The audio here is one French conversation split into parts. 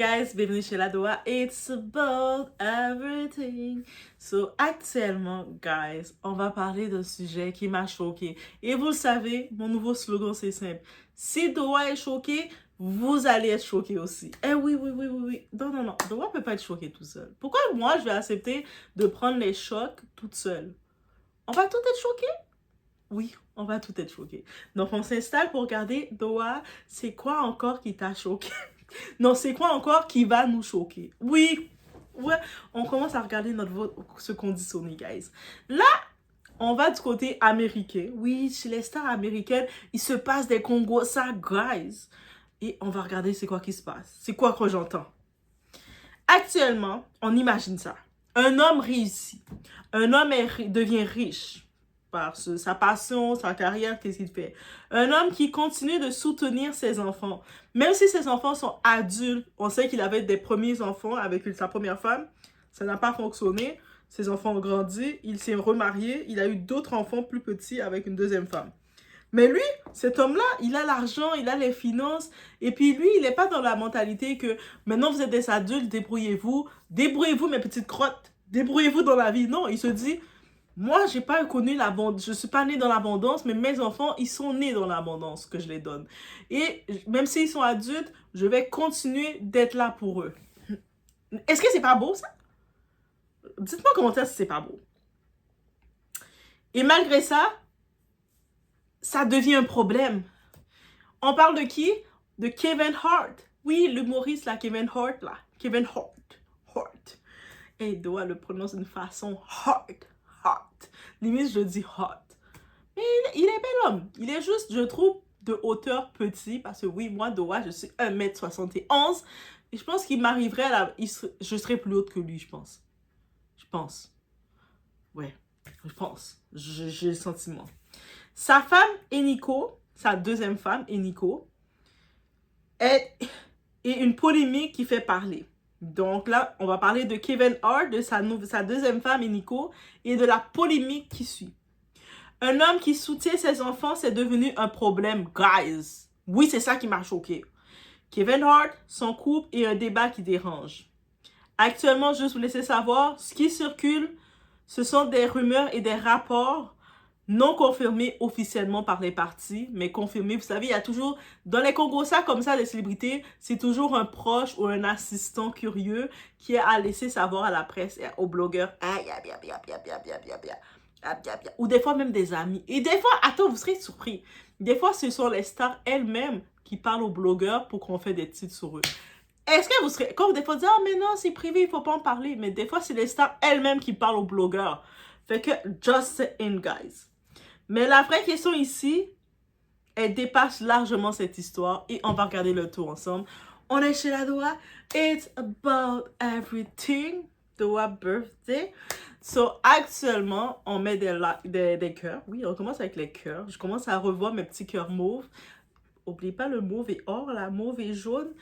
Guys, bienvenue chez la Doa. It's about everything. So, actuellement, guys, on va parler d'un sujet qui m'a choqué. Et vous le savez, mon nouveau slogan, c'est simple. Si Doa est choqué, vous allez être choqué aussi. Eh oui, oui, oui, oui, oui. Non, non, non. Doa ne peut pas être choqué tout seul. Pourquoi moi, je vais accepter de prendre les chocs toute seule? On va tout être choqué? Oui, on va tout être choqué. Donc, on s'installe pour regarder, Doa, c'est quoi encore qui t'a choqué? Non, c'est quoi encore qui va nous choquer? Oui, ouais, on commence à regarder notre vote, ce qu'on dit Sony, guys. Là, on va du côté américain. Oui, chez les stars américaines, il se passe des Congos, ça, guys. Et on va regarder c'est quoi qui se passe. C'est quoi que j'entends. Actuellement, on imagine ça. Un homme réussit. Un homme devient riche par sa passion, sa carrière, qu'est-ce qu'il fait. Un homme qui continue de soutenir ses enfants. Même si ses enfants sont adultes, on sait qu'il avait des premiers enfants avec sa première femme. Ça n'a pas fonctionné. Ses enfants ont grandi, il s'est remarié, il a eu d'autres enfants plus petits avec une deuxième femme. Mais lui, cet homme-là, il a l'argent, il a les finances, et puis lui, il n'est pas dans la mentalité que maintenant vous êtes des adultes, débrouillez-vous, débrouillez-vous mes petites crottes, débrouillez-vous dans la vie. Non, il se dit, moi, j'ai pas connu l'abondance, je suis pas né dans l'abondance, mais mes enfants, ils sont nés dans l'abondance que je les donne. Et même s'ils sont adultes, je vais continuer d'être là pour eux. Est-ce que c'est pas beau, ça? Dites-moi en commentaire si c'est pas beau. Et malgré ça, ça devient un problème. On parle de qui? De Kevin Hart. Oui, l'humoriste là, Kevin Hart là. Kevin Hart. Hart. Et il doit le prononcer d'une façon hard. Hart. Limite, je dis hot. Mais il est bel homme. Il est juste, je trouve, de hauteur petit. Parce que oui, moi, Doa, je suis 1m71. Et je pense qu'il m'arriverait à je serais plus haute que lui, je pense. Je pense. Ouais, je pense. J'ai le sentiment. Sa femme, Eniko, sa deuxième femme, Eniko, est une polémique qui fait parler. Donc là, on va parler de Kevin Hart, de sa deuxième femme, Eniko, et de la polémique qui suit. Un homme qui soutient ses enfants, c'est devenu un problème, guys. Oui, c'est ça qui m'a choqué. Kevin Hart, son couple et un débat qui dérange. Actuellement, juste vous laisser savoir, ce qui circule, ce sont des rumeurs et des rapports non confirmés officiellement par les partis, mais confirmés. Vous savez, il y a toujours, dans les congossas comme ça, les célébrités, c'est toujours un proche ou un assistant curieux qui a laissé savoir à la presse et aux blogueurs. Ou des fois même des amis. Et des fois, attends, vous serez surpris. Des fois, ce sont les stars elles-mêmes qui parlent aux blogueurs pour qu'on fait des titres sur eux. Est-ce que vous serez... Comme des fois, dire, oh, mais non, c'est privé, il ne faut pas en parler. Mais des fois, c'est les stars elles-mêmes qui parlent aux blogueurs. Fait que, just in, guys. Mais la vraie question ici, elle dépasse largement cette histoire. Et on va regarder le tour ensemble. On est chez la Doa. It's about everything. Doa birthday. So, actuellement, on met des cœurs. Oui, on commence avec les cœurs. Je commence à revoir mes petits cœurs mauves. N'oubliez pas le mauve et or, la mauve et jaune.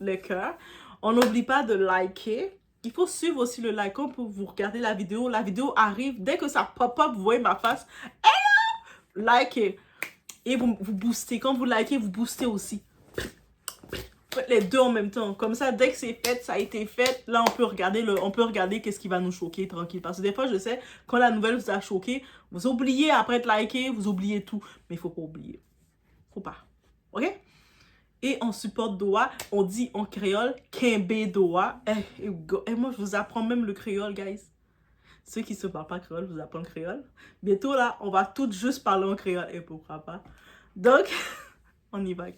Les cœurs. On n'oublie pas de liker. Il faut suivre aussi le like pour vous regarder la vidéo. La vidéo arrive. Dès que ça pop-up, vous voyez ma face. Hello! Likez. Et vous boostez. Quand vous likez, vous boostez aussi. Faites les deux en même temps. Comme ça, dès que c'est fait, ça a été fait. Là, on peut regarder qu'est-ce qui va nous choquer tranquille. Parce que des fois, je sais, quand la nouvelle vous a choqué, vous oubliez après être liké, vous oubliez tout. Mais il ne faut pas oublier. Faut pas. OK? Et on supporte Doa. On dit en créole, Kembe Doa. Et moi, je vous apprends même le créole, guys. Ceux qui ne se parlent pas créole, je vous apprends le créole. Bientôt, là, on va toutes juste parler en créole. Et pourquoi pas? Donc, on y va, guys.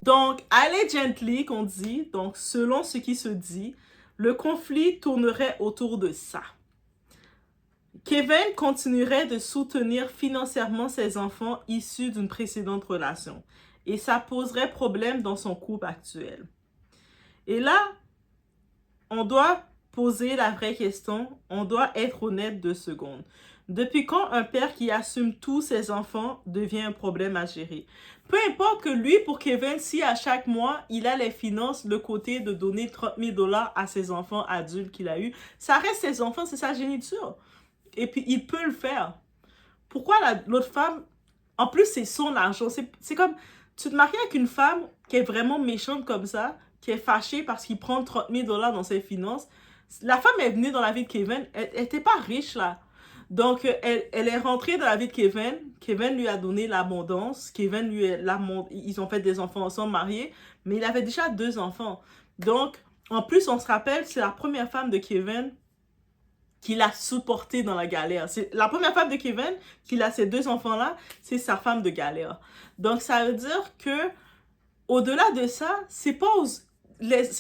Donc, allez gently, qu'on dit. Donc, selon ce qui se dit, le conflit tournerait autour de ça. Kevin continuerait de soutenir financièrement ses enfants issus d'une précédente relation. Et ça poserait problème dans son couple actuel. Et là, on doit poser la vraie question. On doit être honnête 2 secondes. Depuis quand un père qui assume tous ses enfants devient un problème à gérer? Peu importe que lui, pour Kevin, si à chaque mois, il a les finances, le côté de donner 30 000 dollars à ses enfants adultes qu'il a eu, ça reste ses enfants, c'est sa géniture. Et puis, il peut le faire. Pourquoi l'autre femme, en plus, c'est son argent. C'est comme, tu te maries avec une femme qui est vraiment méchante comme ça, qui est fâchée parce qu'il prend 30 000 dollars dans ses finances. La femme est venue dans la vie de Kevin, elle n'était pas riche là. Donc, elle est rentrée dans la vie de Kevin. Kevin lui a donné l'abondance. Ils ont fait des enfants ensemble, mariés. Mais il avait déjà 2 enfants. Donc, en plus, on se rappelle, c'est la première femme de Kevin qui l'a supporté dans la galère. C'est la première femme de Kevin, qui a ces 2 enfants-là, c'est sa femme de galère. Donc, ça veut dire que, au-delà de ça, c'est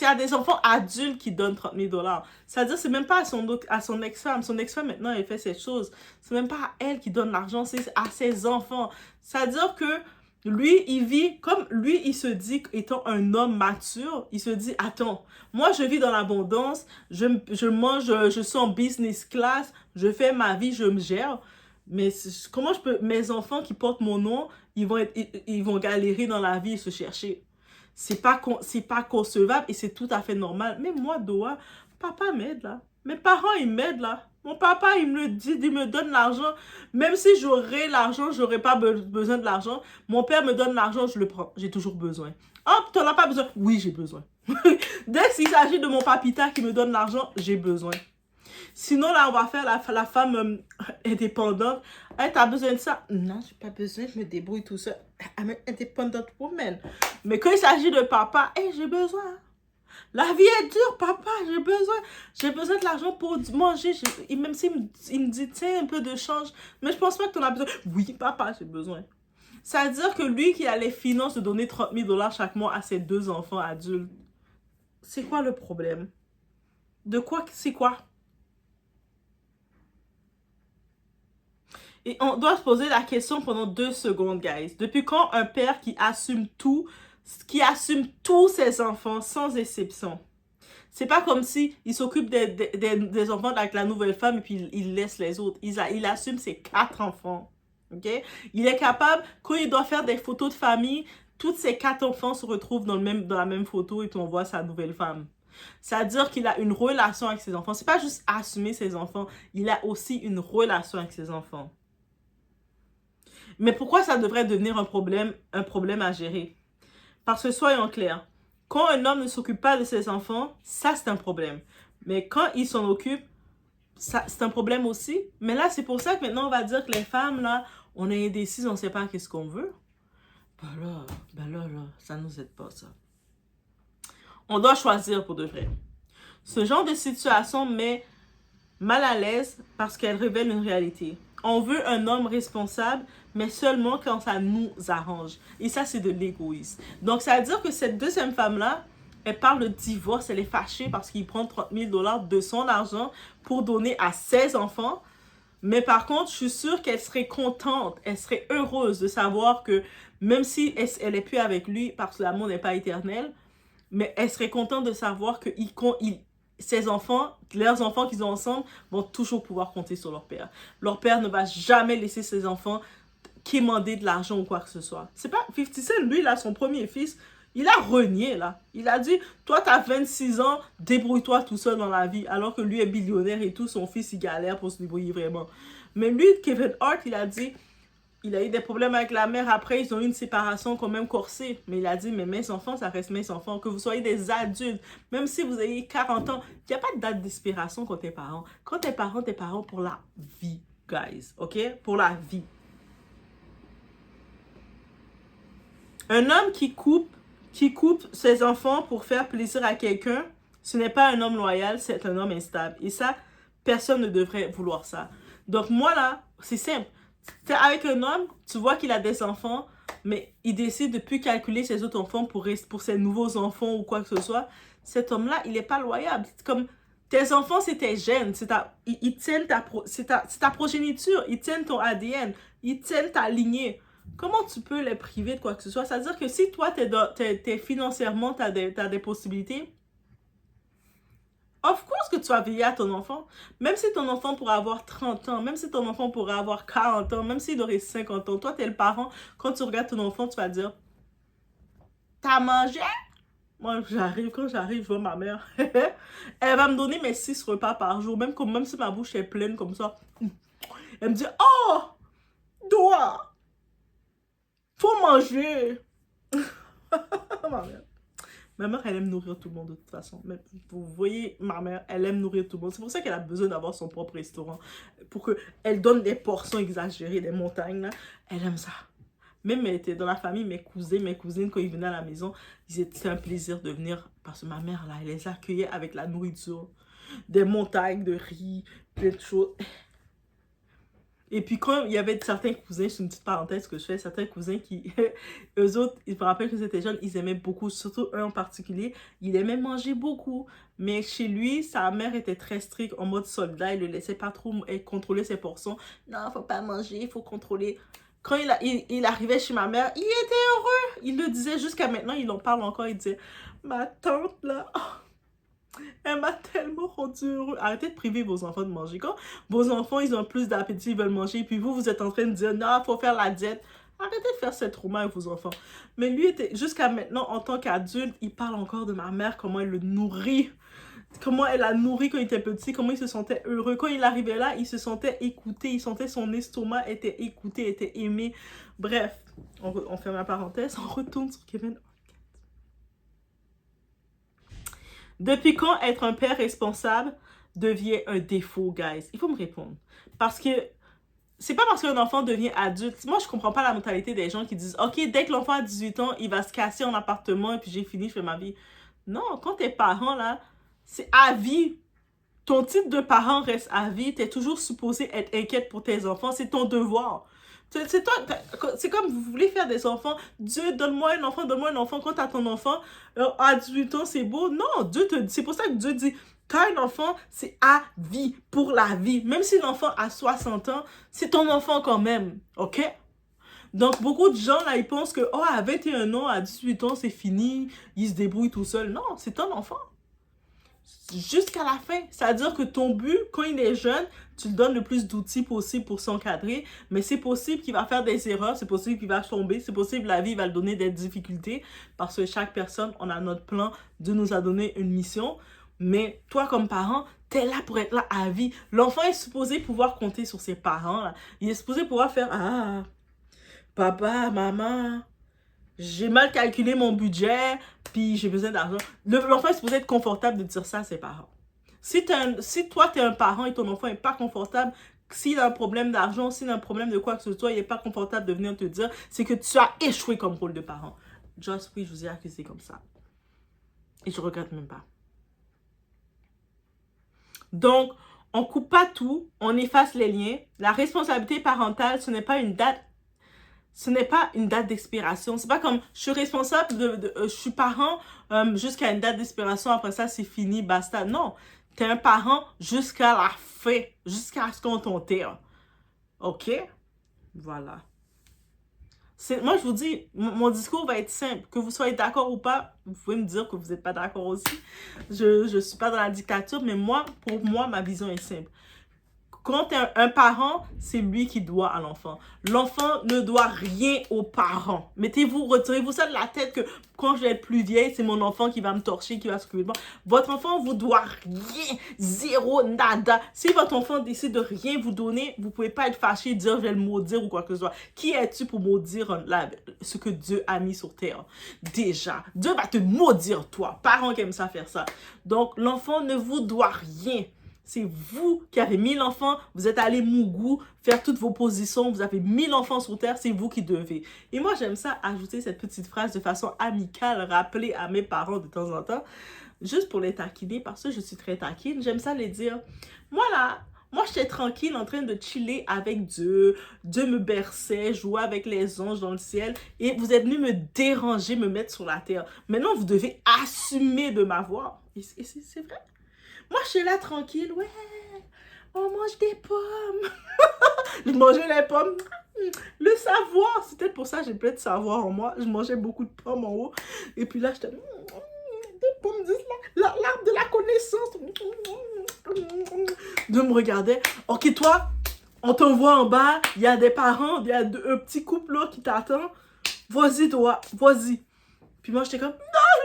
à des enfants adultes qui donnent 30 000 dollars. C'est-à-dire, c'est même pas à son ex-femme. Son ex-femme, maintenant, elle fait cette chose. C'est même pas à elle qui donne l'argent, c'est à ses enfants. C'est-à-dire que lui, il vit, comme lui, il se dit, étant un homme mature, il se dit, attends, moi, je vis dans l'abondance, je mange, je suis en business class, je fais ma vie, je me gère. Mais comment mes enfants qui portent mon nom, ils vont galérer dans la vie et se chercher. C'est pas concevable et c'est tout à fait normal. Mais moi, Doa, papa m'aide là. Mes parents, ils m'aident là. Mon papa, il me dit, il me donne l'argent. Même si j'aurais l'argent, j'aurais pas besoin de l'argent. Mon père me donne l'argent, je le prends. J'ai toujours besoin. Oh, t'en as pas besoin? Oui, j'ai besoin. Dès qu'il s'agit de mon papita qui me donne l'argent, j'ai besoin. Sinon, là, on va faire la femme indépendante. Hey, t'as besoin de ça? Non, j'ai pas besoin, je me débrouille tout seul. I'm an independent woman. Mais quand il s'agit de papa, hey, j'ai besoin. La vie est dure, papa, j'ai besoin. J'ai besoin de l'argent pour manger. Même s'il me dit, tiens, un peu de change. Mais je pense pas que t'en as besoin. Oui, papa, j'ai besoin. C'est-à-dire que lui qui a les finances de donner 30 000 dollars chaque mois à ses 2 enfants adultes, c'est quoi le problème? C'est quoi? Et on doit se poser la question pendant 2 secondes, guys. Depuis quand un père qui assume tous ses enfants sans exception? C'est pas comme si il s'occupe des enfants avec la nouvelle femme et puis il laisse les autres. Il assume ses 4 enfants. OK? Il est capable, quand il doit faire des photos de famille, tous ses 4 enfants se retrouvent dans la même photo et puis on voit sa nouvelle femme. C'est-à-dire qu'il a une relation avec ses enfants. C'est pas juste assumer ses enfants, il a aussi une relation avec ses enfants. Mais pourquoi ça devrait devenir un problème à gérer? Parce que soyons clairs, quand un homme ne s'occupe pas de ses enfants, ça c'est un problème. Mais quand il s'en occupe, c'est un problème aussi. Mais là, c'est pour ça que maintenant on va dire que les femmes, là, on est indécises, on ne sait pas qu'est-ce qu'on veut. Ben là, ça ne nous aide pas, ça. On doit choisir pour de vrai. Ce genre de situation met mal à l'aise parce qu'elle révèle une réalité. On veut un homme responsable, mais seulement quand ça nous arrange. Et ça, c'est de l'égoïsme. Donc, ça veut dire que cette deuxième femme-là, elle parle de divorce, elle est fâchée parce qu'il prend 30 000 dollars de son argent pour donner à ses enfants. Mais par contre, je suis sûre qu'elle serait contente, elle serait heureuse de savoir que même si elle n'est plus avec lui parce que l'amour n'est pas éternel, mais elle serait contente de savoir que ses enfants, leurs enfants qu'ils ont ensemble, vont toujours pouvoir compter sur leur père. Leur père ne va jamais laisser ses enfants quémander de l'argent ou quoi que ce soit. C'est pas 50 Cent, lui, là, son premier fils, il a renié, là. Il a dit, toi, t'as 26 ans, débrouille-toi tout seul dans la vie. Alors que lui est millionnaire et tout, son fils, il galère pour se débrouiller vraiment. Mais lui, Kevin Hart, il a dit, il a eu des problèmes avec la mère. Après, ils ont eu une séparation quand même corsée. Mais il a dit, mais mes enfants, ça reste mes enfants. Que vous soyez des adultes, même si vous ayez 40 ans, il n'y a pas de date d'expiration quand t'es parent. Quand t'es parent pour la vie, guys. OK? Pour la vie. Un homme qui coupe ses enfants pour faire plaisir à quelqu'un, ce n'est pas un homme loyal, c'est un homme instable. Et ça, personne ne devrait vouloir ça. Donc moi là, c'est simple. T'es avec un homme, tu vois qu'il a des enfants, mais il décide de ne plus calculer ses autres enfants pour ses nouveaux enfants ou quoi que ce soit. Cet homme-là, il n'est pas loyal. C'est comme tes enfants, c'est tes gènes. Ils tiennent c'est ta progéniture. Ils tiennent ton ADN. Ils tiennent ta lignée. Comment tu peux les priver de quoi que ce soit? C'est-à-dire que si toi, financièrement, tu as des possibilités, Of course que tu vas veiller à ton enfant. Même si ton enfant pourrait avoir 30 ans, même si ton enfant pourrait avoir 40 ans, même s'il aurait 50 ans, toi, tu es le parent. Quand tu regardes ton enfant, tu vas dire, t'as mangé? Moi, quand j'arrive, je vois ma mère. Elle va me donner mes 6 repas par jour, même si ma bouche est pleine comme ça. Elle me dit, oh, toi, faut manger. Ma mère. Ma mère, elle aime nourrir tout le monde de toute façon. Mais vous voyez, ma mère, elle aime nourrir tout le monde. C'est pour ça qu'elle a besoin d'avoir son propre restaurant. Pour qu'elle donne des portions exagérées, des montagnes, là. Elle aime ça. Même elle était dans la famille, mes cousines, quand ils venaient à la maison, c'était un plaisir de venir. Parce que ma mère, là, elle les accueillait avec la nourriture. Des montagnes de riz, plein de choses. Et puis quand il y avait certains cousins, c'est une petite parenthèse que je fais, certains cousins qui, eux autres, ils me rappellent que c'était jeunes, ils aimaient beaucoup, surtout un en particulier, il aimait manger beaucoup. Mais chez lui, sa mère était très stricte, en mode soldat, il le laissait pas trop contrôler ses portions. Non, faut pas manger, il faut contrôler. Quand il arrivait chez ma mère, il était heureux. Il le disait jusqu'à maintenant, il en parle encore, il disait, ma tante là, elle m'a tellement rendu heureux. Arrêtez de priver vos enfants de manger. Quand vos enfants, ils ont plus d'appétit, ils veulent manger, puis vous êtes en train de dire, non, il faut faire la diète. Arrêtez de faire cette trauma avec vos enfants. Mais lui, jusqu'à maintenant, en tant qu'adulte, il parle encore de ma mère, comment elle le nourrit. Comment elle a nourri quand il était petit, comment il se sentait heureux. Quand il arrivait là, il se sentait écouté, il sentait son estomac était écouté, était aimé. Bref, on ferme la parenthèse, on retourne sur Kevin. Depuis quand être un père responsable devient un défaut, guys? Il faut me répondre. Parce que c'est pas parce qu'un enfant devient adulte. Moi, je comprends pas la mentalité des gens qui disent, OK, dès que l'enfant a 18 ans, il va se casser en appartement et puis j'ai fini, je fais ma vie. Non, quand t'es parent, là, c'est à vie. Ton titre de parent reste à vie. T'es toujours supposé être inquiète pour tes enfants. C'est ton devoir. C'est comme vous voulez faire des enfants. Dieu, donne-moi un enfant, donne-moi un enfant. Quand t'as ton enfant, à 18 ans, c'est beau. Non, c'est pour ça que Dieu dit, t'as un enfant, c'est à vie, pour la vie. Même si l'enfant a 60 ans, c'est ton enfant quand même. OK? Donc, beaucoup de gens, là, ils pensent que, oh, à 21 ans, à 18 ans, c'est fini. Il se débrouille tout seul. Non, c'est ton enfant. Jusqu'à la fin. C'est-à-dire que ton but, quand il est jeune, tu lui donnes le plus d'outils possible pour s'encadrer, mais c'est possible qu'il va faire des erreurs, c'est possible qu'il va tomber, c'est possible que la vie va lui donner des difficultés, parce que chaque personne, on a notre plan, Dieu nous a donné une mission, mais toi comme parent, t'es là pour être là à vie. L'enfant est supposé pouvoir compter sur ses parents, là. Il est supposé pouvoir faire, ah, papa, maman, j'ai mal calculé mon budget, puis j'ai besoin d'argent. L'enfant est supposé être confortable de dire ça à ses parents. Si toi, tu es un parent et ton enfant n'est pas confortable, s'il a un problème d'argent, s'il a un problème de quoi que ce soit, il n'est pas confortable de venir te dire, c'est que tu as échoué comme rôle de parent. Just, oui, je vous ai accusé comme ça. Et je regrette même pas. Donc, on coupe pas tout, on efface les liens. La responsabilité parentale, ce n'est pas une date d'expiration. C'est pas comme je suis responsable je suis parent jusqu'à une date d'expiration, après ça c'est fini, basta. Non, t'es un parent jusqu'à la fin, jusqu'à ce qu'on t'enterre. OK? Voilà. Moi, je vous dis, mon discours va être simple. Que vous soyez d'accord ou pas, vous pouvez me dire que vous n'êtes pas d'accord aussi. Je ne suis pas dans la dictature, mais pour moi, ma vision est simple. Quand un parent, c'est lui qui doit à l'enfant. L'enfant ne doit rien aux parents. Retirez-vous ça de la tête que quand je vais être plus vieille, c'est mon enfant qui va me torcher, qui va s'occuper de moi. Votre enfant vous doit rien, zéro, nada. Si votre enfant décide de rien vous donner, vous pouvez pas être fâché, dire je vais le maudire ou quoi que ce soit. Qui es-tu pour maudire ce que Dieu a mis sur terre? Déjà, Dieu va te maudire toi, parent qui aime ça faire ça. Donc l'enfant ne vous doit rien. C'est vous qui avez mis l'enfant, vous êtes allé mougou, faire toutes vos positions, vous avez mis l'enfant sur terre, c'est vous qui devez. Et moi, j'aime ça, ajouter cette petite phrase de façon amicale, rappeler à mes parents de temps en temps, juste pour les taquiner, parce que je suis très taquine. J'aime ça les dire, voilà, moi, j'étais tranquille en train de chiller avec Dieu. Dieu me berçait, jouait avec les anges dans le ciel. Et vous êtes venus me déranger, me mettre sur la terre. Maintenant, vous devez assumer de m'avoir. Et c'est vrai. Moi, je suis là tranquille. Ouais, on mange des pommes. Je mangeais les pommes. Le savoir, c'est peut-être pour ça que j'ai plein de savoir en moi. Je mangeais beaucoup de pommes en haut. Et puis là, j'étais... des pommes, l'arbre de la connaissance. Deux me regardaient. Ok, toi, on te voit en bas, il y a des parents, il y a un petit couple là qui t'attend. Vas-y, toi, vas-y. Puis moi, j'étais comme, non,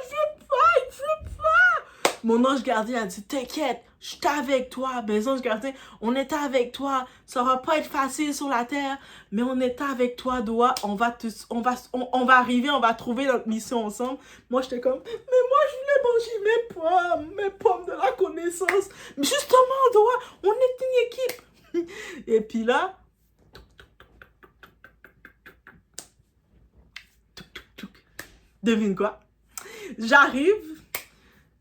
je veux pas, je veux pas. Mon ange gardien a dit, t'inquiète, je suis avec toi. Mes anges gardiens, on est avec toi. Ça va pas être facile sur la terre, mais on est avec toi, Doa. On va arriver, on va trouver notre mission ensemble. Moi, j'étais comme, mais moi, je voulais manger mes pommes de la connaissance. Mais justement, Doa, on est une équipe. Et puis là, devine quoi? J'arrive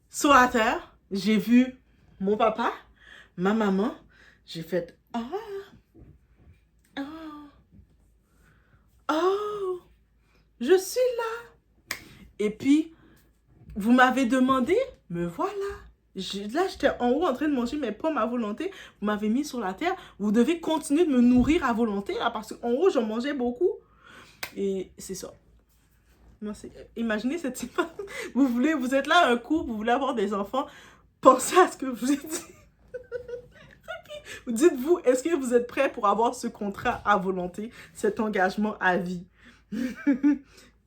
sur la terre, j'ai vu mon papa, ma maman, j'ai fait « Ah, oh, oh, je suis là. » Et puis, vous m'avez demandé, me voilà. Là, j'étais en haut en train de manger mes pommes à volonté. Vous m'avez mis sur la terre. Vous devez continuer de me nourrir à volonté, là, parce qu'en haut, j'en mangeais beaucoup. Et c'est ça. Imaginez cette image. Vous êtes là un couple, vous voulez avoir des enfants, pensez à ce que je vous ai dit. Dites-vous, est-ce que vous êtes prêt pour avoir ce contrat à volonté, cet engagement à vie?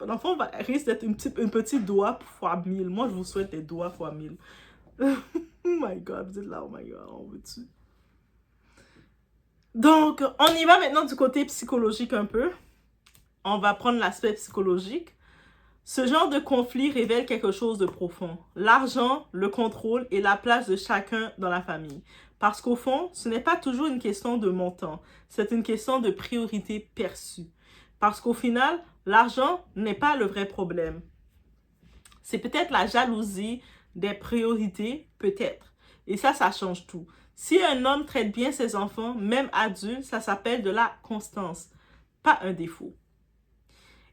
L'enfant risque d'être une petite doigt fois 1000. Moi, je vous souhaite des doigts fois 1000. Oh my God, vous êtes là, oh my God, on veut dessus. Donc, on y va maintenant du côté psychologique un peu. On va prendre l'aspect psychologique. Ce genre de conflit révèle quelque chose de profond. L'argent, le contrôle et la place de chacun dans la famille. Parce qu'au fond, ce n'est pas toujours une question de montant. C'est une question de priorité perçue. Parce qu'au final, l'argent n'est pas le vrai problème. C'est peut-être la jalousie des priorités, peut-être. Et ça change tout. Si un homme traite bien ses enfants, même adultes, ça s'appelle de la constance, pas un défaut.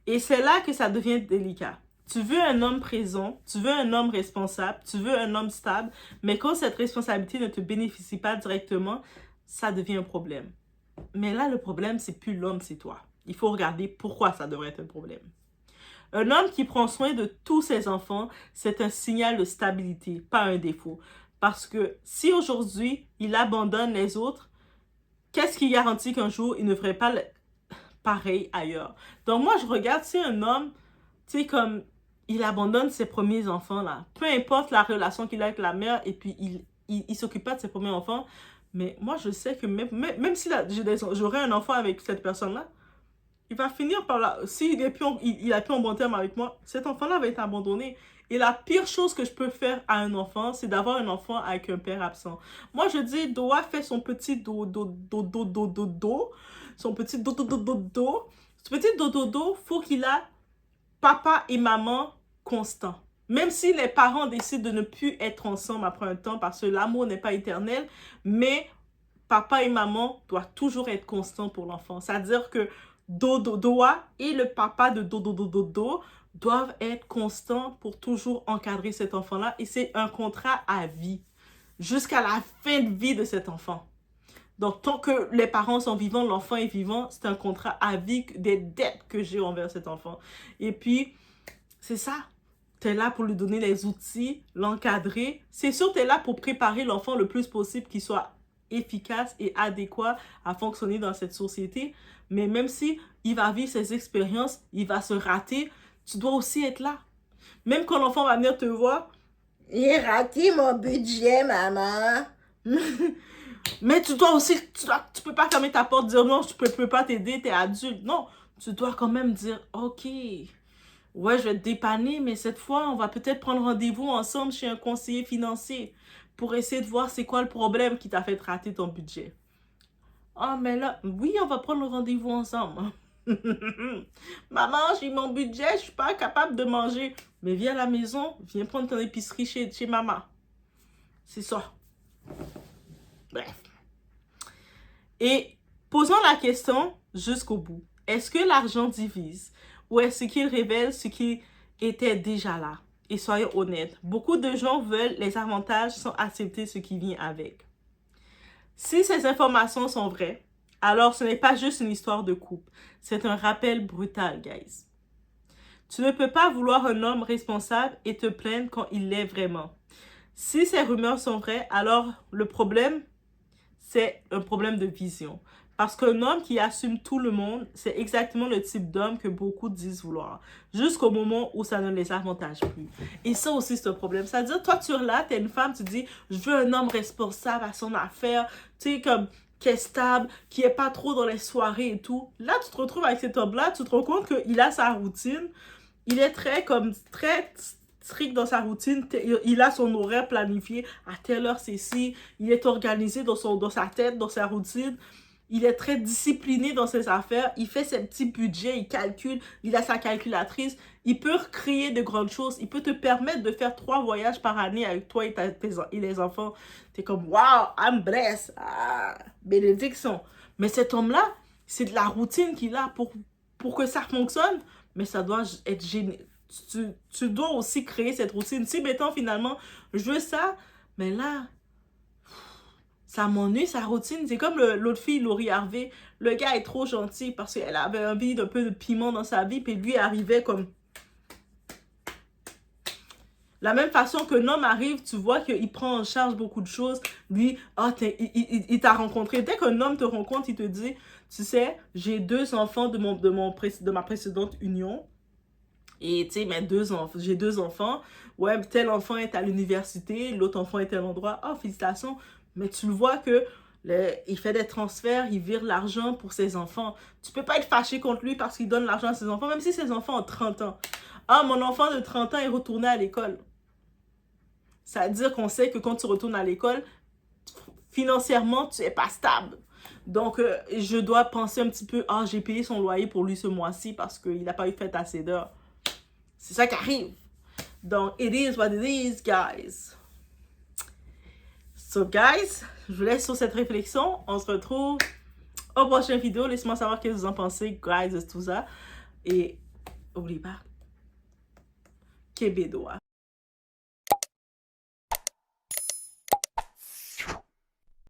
Et c'est là que ça devient délicat. Tu veux un homme présent, tu veux un homme responsable, tu veux un homme stable, mais quand cette responsabilité ne te bénéficie pas directement, ça devient un problème. Mais là, le problème, c'est plus l'homme, c'est toi. Il faut regarder pourquoi ça devrait être un problème. Un homme qui prend soin de tous ses enfants, c'est un signal de stabilité, pas un défaut. Parce que si aujourd'hui, il abandonne les autres, qu'est-ce qui garantit qu'un jour, il ne ferait pas pareil ailleurs? Donc moi, je regarde, si un homme, tu sais, comme il abandonne ses premiers enfants, là, peu importe la relation qu'il a avec la mère, et puis il s'occupe pas de ses premiers enfants, mais moi, je sais que même si j'aurais un enfant avec cette personne-là, il va finir par là. S'il a plus en bon terme avec moi, cet enfant-là va être abandonné. Et la pire chose que je peux faire à un enfant, c'est d'avoir un enfant avec un père absent. Moi, je dis, Doa fait son petit son petit ce petit faut qu'il a papa et maman constants. Même si les parents décident de ne plus être ensemble après un temps, parce que l'amour n'est pas éternel, mais papa et maman doivent toujours être constants pour l'enfant. C'est-à-dire que Doa et le papa de doivent être constants pour toujours encadrer cet enfant-là. Et c'est un contrat à vie, jusqu'à la fin de vie de cet enfant. Donc, tant que les parents sont vivants, l'enfant est vivant, c'est un contrat à vie des dettes que j'ai envers cet enfant. Et puis, c'est ça. Tu es là pour lui donner les outils, l'encadrer. C'est sûr, tu es là pour préparer l'enfant le plus possible qu'il soit efficace et adéquat à fonctionner dans cette société. Mais même si il va vivre ses expériences, il va se rater, tu dois aussi être là. Même quand l'enfant va venir te voir, « J'ai raté mon budget, maman. » Mais tu dois aussi, tu peux pas fermer ta porte, dire non, je peux pas t'aider, t'es adulte. Non, tu dois quand même dire, ok, ouais, je vais te dépanner, mais cette fois, on va peut-être prendre rendez-vous ensemble chez un conseiller financier pour essayer de voir c'est quoi le problème qui t'a fait rater ton budget. Ah, mais là, oui, on va prendre le rendez-vous ensemble. Maman, j'ai mon budget, je suis pas capable de manger. Mais viens à la maison, viens prendre ton épicerie chez maman. C'est ça. Bref. Et posons la question jusqu'au bout. Est-ce que l'argent divise ou est-ce qu'il révèle ce qui était déjà là? Et soyons honnêtes, beaucoup de gens veulent les avantages sans accepter ce qui vient avec. Si ces informations sont vraies, alors ce n'est pas juste une histoire de couple. C'est un rappel brutal, guys. Tu ne peux pas vouloir un homme responsable et te plaindre quand il l'est vraiment. Si ces rumeurs sont vraies, alors le problème, c'est un problème de vision. Parce qu'un homme qui assume tout le monde, c'est exactement le type d'homme que beaucoup disent vouloir. Jusqu'au moment où ça ne les avantage plus. Et ça aussi, c'est un problème. C'est-à-dire, toi, tu es là, t'es une femme, tu dis, je veux un homme responsable à son affaire, tu sais, comme, qui est stable, qui est pas trop dans les soirées et tout. Là, tu te retrouves avec cet homme-là, tu te rends compte qu'il a sa routine. Il est très strict dans sa routine. Il a son horaire planifié. À telle heure, c'est ci. Il est organisé dans sa tête, dans sa routine. Il est très discipliné dans ses affaires. Il fait ses petits budgets. Il calcule. Il a sa calculatrice. Il peut créer de grandes choses. Il peut te permettre de faire 3 voyages par année avec toi et les enfants. T'es comme, wow, I'm blessed. Ah, bénédiction. Mais cet homme-là, c'est de la routine qu'il a pour que ça fonctionne. Mais ça doit être génial. Tu dois aussi créer cette routine. Si, mettons, finalement, je veux ça, mais là, ça m'ennuie, sa routine. C'est comme l'autre fille, Laurie Harvey. Le gars est trop gentil parce qu'elle avait envie d'un peu de piment dans sa vie, puis lui arrivait comme... La même façon qu'un homme arrive, tu vois qu'il prend en charge beaucoup de choses. Lui, il t'a rencontré. Dès qu'un homme te rencontre, il te dit, tu sais, j'ai 2 enfants de ma précédente union. Et tu sais, j'ai 2 enfants. Ouais, tel enfant est à l'université, l'autre enfant est à tel endroit. Oh, félicitations. Mais tu le vois que il fait des transferts, il vire l'argent pour ses enfants. Tu peux pas être fâché contre lui parce qu'il donne l'argent à ses enfants, même si ses enfants ont 30 ans. Ah, mon enfant de 30 ans est retourné à l'école. Ça veut dire qu'on sait que quand tu retournes à l'école, financièrement, tu n'es pas stable. Donc, je dois penser un petit peu, ah, j'ai payé son loyer pour lui ce mois-ci parce qu'il n'a pas eu fait assez d'heures. C'est ça qui arrive. Donc, it is what it is, guys. So, guys, je vous laisse sur cette réflexion. On se retrouve au prochain vidéo. Laissez-moi savoir ce que vous en pensez, guys, de tout ça. Et, n'oubliez pas, Québécois.